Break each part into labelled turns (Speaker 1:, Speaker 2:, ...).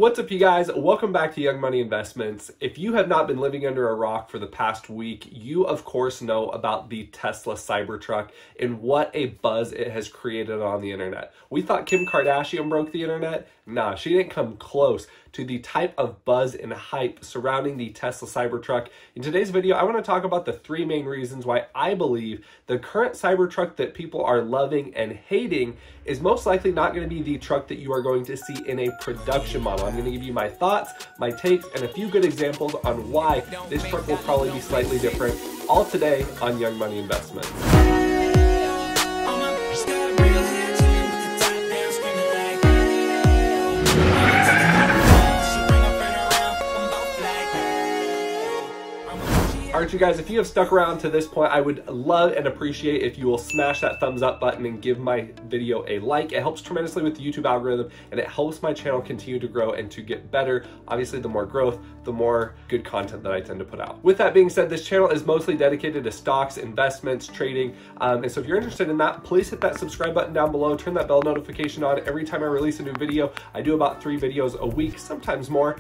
Speaker 1: What's up, you guys? Welcome back to Young Money Investments. If you have not been living under a rock for the past week, you of course know about the Tesla Cybertruck and what a buzz it has created on the internet. We thought Kim Kardashian broke the internet. Nah, she didn't come close to the type of buzz and hype surrounding the Tesla Cybertruck. In today's video, I want to talk about the three main reasons why I believe the current Cybertruck that people are loving and hating is most likely not going to be the truck that you are going to see in a production model. I'm going to give you my thoughts, my takes, and a few good examples on why this truck will probably be slightly different, all today on Young Money Investments. Alright, you guys, if you have stuck around to this point, I would love and appreciate if you will smash that thumbs up button and give my video a like. It helps tremendously with the YouTube algorithm, and it helps my channel continue to grow and to get better. Obviously, the more growth, the more good content that I tend to put out. With that being said, this channel is mostly dedicated to stocks, investments, trading, and so if you're interested in that, please hit that subscribe button down below, turn that bell notification on. Every time I release a new video, I do about 3 videos a week, sometimes more,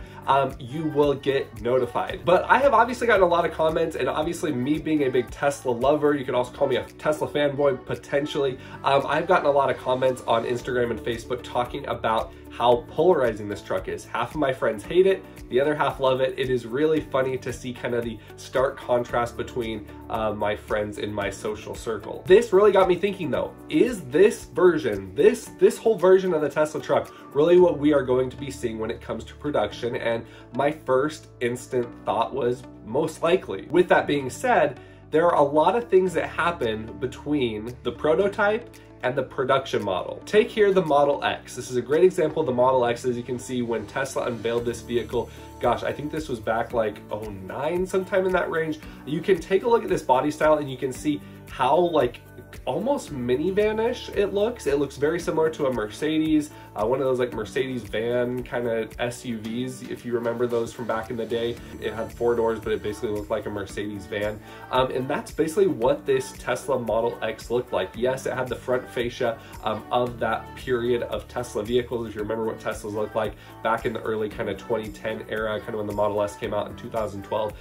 Speaker 1: you will get notified. But I have obviously gotten a lot of comments, and obviously me being a big Tesla lover, you could also call me a Tesla fanboy potentially. I've gotten a lot of comments on Instagram and Facebook talking about how polarizing this truck is. Half of my friends hate it, the other half love it. It is really funny to see kind of the stark contrast between my friends in my social circle. This really got me thinking though, is this version, this whole version of the Tesla truck really what we are going to be seeing when it comes to production? And my first instant thought was most likely. With that being said, there are a lot of things that happen between the prototype and the production model. Take here the Model X. This is a great example of the Model X. As you can see, when Tesla unveiled this vehicle, gosh, I think this was back like 09, sometime in that range. You can take a look at this body style and you can see how like almost minivan-ish it looks. It looks very similar to a Mercedes, one of those like Mercedes van kind of SUVs, if you remember those from back in the day. It had 4 doors, but it basically looked like a Mercedes van. And that's basically what this Tesla Model X looked like. Yes, it had the front fascia of that period of Tesla vehicles. If you remember what Teslas looked like back in the early kind of 2010 era, kind of when the Model S came out in 2012.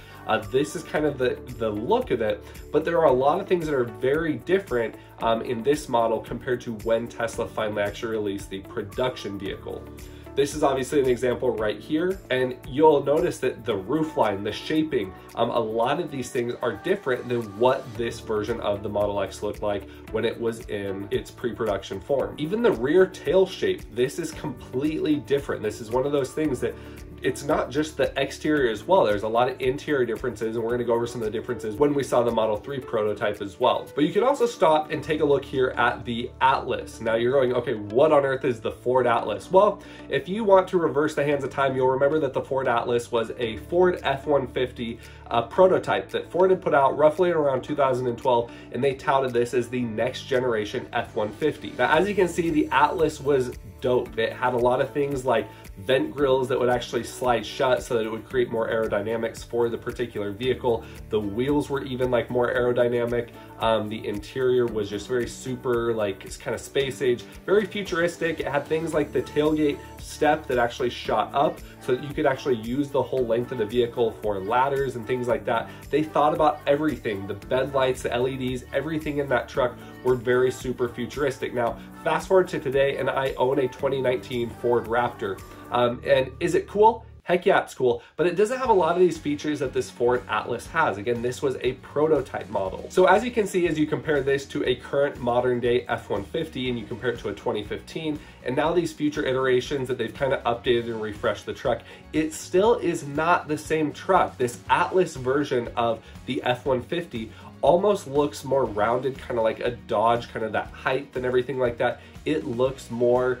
Speaker 1: This is kind of the look of it, but there are a lot of things that are very different in this model compared to when Tesla finally actually released the production vehicle. This is obviously an example right here, and you'll notice that the roofline, the shaping, a lot of these things are different than what this version of the Model X looked like when it was in its pre-production form. Even the rear tail shape, this is completely different. This is one of those things that it's not just the exterior as well. There's a lot of interior differences, and we're gonna go over some of the differences when we saw the Model 3 prototype as well. But you can also stop and take a look here at the Atlas. Now you're going, okay, what on earth is the Ford Atlas? Well, if you want to reverse the hands of time, you'll remember that the Ford Atlas was a Ford F-150 prototype that Ford had put out roughly around 2012, and they touted this as the next generation F-150. Now, as you can see, the Atlas was dope. It had a lot of things like vent grills that would actually slide shut so that it would create more aerodynamics for the particular vehicle. The wheels were even like more aerodynamic. The interior was just very super, like it's kind of space age, very futuristic. It had things like the tailgate step that actually shot up so that you could actually use the whole length of the vehicle for ladders and things like that. They thought about everything, the bed lights, the LEDs, everything in that truck were very super futuristic. Now, fast forward to today, and I own a 2019 Ford Raptor. And is it cool? Heck yeah, it's cool, but it doesn't have a lot of these features that this Ford Atlas has. Again, this was a prototype model. So as you can see, as you compare this to a current modern day F-150 and you compare it to a 2015, and now these future iterations that they've kind of updated and refreshed the truck, it still is not the same truck. This Atlas version of the F-150 almost looks more rounded, kind of like a Dodge, kind of that height and everything like that. It looks more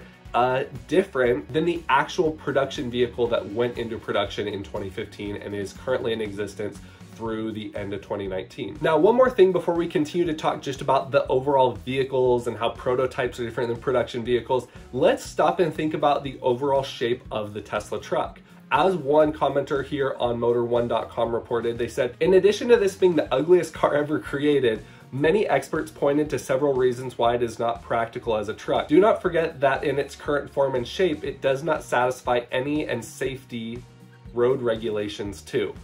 Speaker 1: different than the actual production vehicle that went into production in 2015 and is currently in existence through the end of 2019. Now, one more thing before we continue to talk just about the overall vehicles and how prototypes are different than production vehicles, let's stop and think about the overall shape of the Tesla truck. As one commenter here on motor1.com reported, they said, in addition to this being the ugliest car ever created, Many experts pointed to several reasons why it is not practical as a truck. Do not forget that in its current form and shape, it does not satisfy any and safety road regulations too.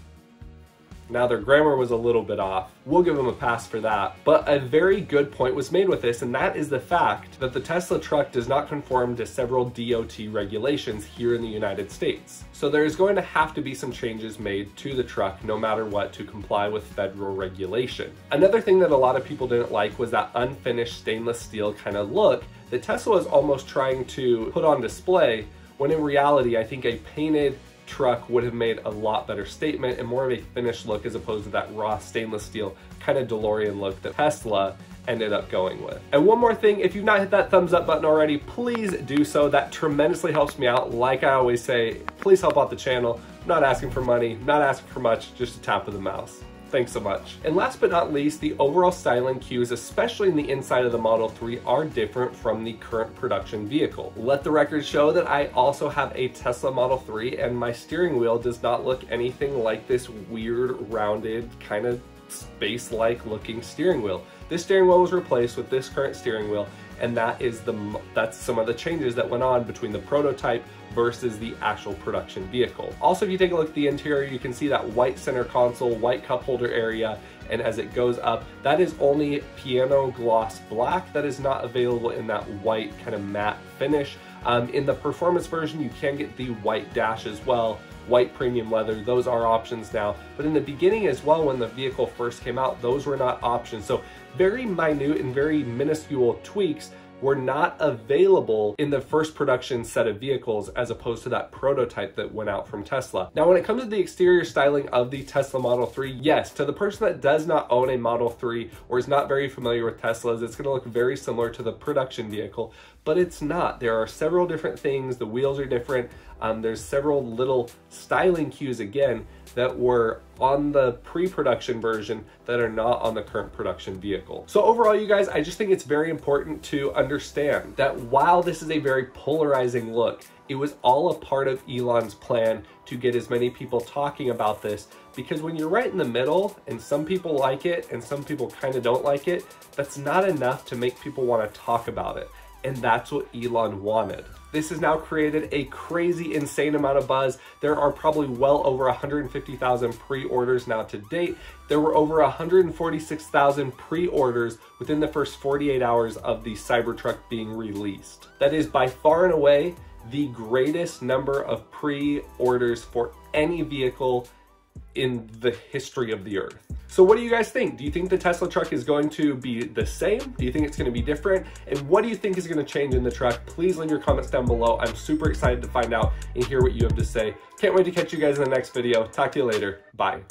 Speaker 1: Now their grammar was a little bit off. We'll give them a pass for that. But a very good point was made with this, and that is the fact that the Tesla truck does not conform to several DOT regulations here in the United States. So there's going to have to be some changes made to the truck no matter what to comply with federal regulation. Another thing that a lot of people didn't like was that unfinished stainless steel kind of look that Tesla was almost trying to put on display, when in reality I think a painted truck would have made a lot better statement and more of a finished look as opposed to that raw stainless steel kind of DeLorean look that Tesla ended up going with. And one more thing, if you've not hit that thumbs up button already, please do so. That tremendously helps me out. Like I always say, please help out the channel. I'm not asking for money, not asking for much, just a tap of the mouse. Thanks so much. And last but not least, the overall styling cues, especially in the inside of the Model 3, are different from the current production vehicle. Let the record show that I also have a Tesla Model 3, and my steering wheel does not look anything like this weird, rounded, kind of space-like looking steering wheel. This steering wheel was replaced with this current steering wheel, and that's some of the changes that went on between the prototype versus the actual production vehicle. Also, if you take a look at the interior, you can see that white center console, white cup holder area, and as it goes up, that is only piano gloss black. That is not available in that white kind of matte finish. In the performance version, you can get the white dash as well, white premium leather. Those are options now. But in the beginning as well, when the vehicle first came out, those were not options. So very minute and very minuscule tweaks were not available in the first production set of vehicles as opposed to that prototype that went out from Tesla. Now, when it comes to the exterior styling of the Tesla Model 3, yes, to the person that does not own a Model 3 or is not very familiar with Teslas, it's gonna look very similar to the production vehicle, but it's not. There are several different things. The wheels are different. There's several little styling cues again that were on the pre-production version that are not on the current production vehicle. So overall, you guys, I just think it's very important to understand that while this is a very polarizing look, it was all a part of Elon's plan to get as many people talking about this, because when you're right in the middle and some people like it and some people kind of don't like it, that's not enough to make people want to talk about it. And that's what Elon wanted. This has now created a crazy, insane amount of buzz. There are probably well over 150,000 pre-orders now to date. There were over 146,000 pre-orders within the first 48 hours of the Cybertruck being released. That is by far and away the greatest number of pre-orders for any vehicle in the history of the earth. So what do you guys think? Do you think the Tesla truck is going to be the same? Do you think it's going to be different? And what do you think is going to change in the truck? Please leave your comments down below. I'm super excited to find out and hear what you have to say. Can't wait to catch you guys in the next video. Talk to you later. Bye.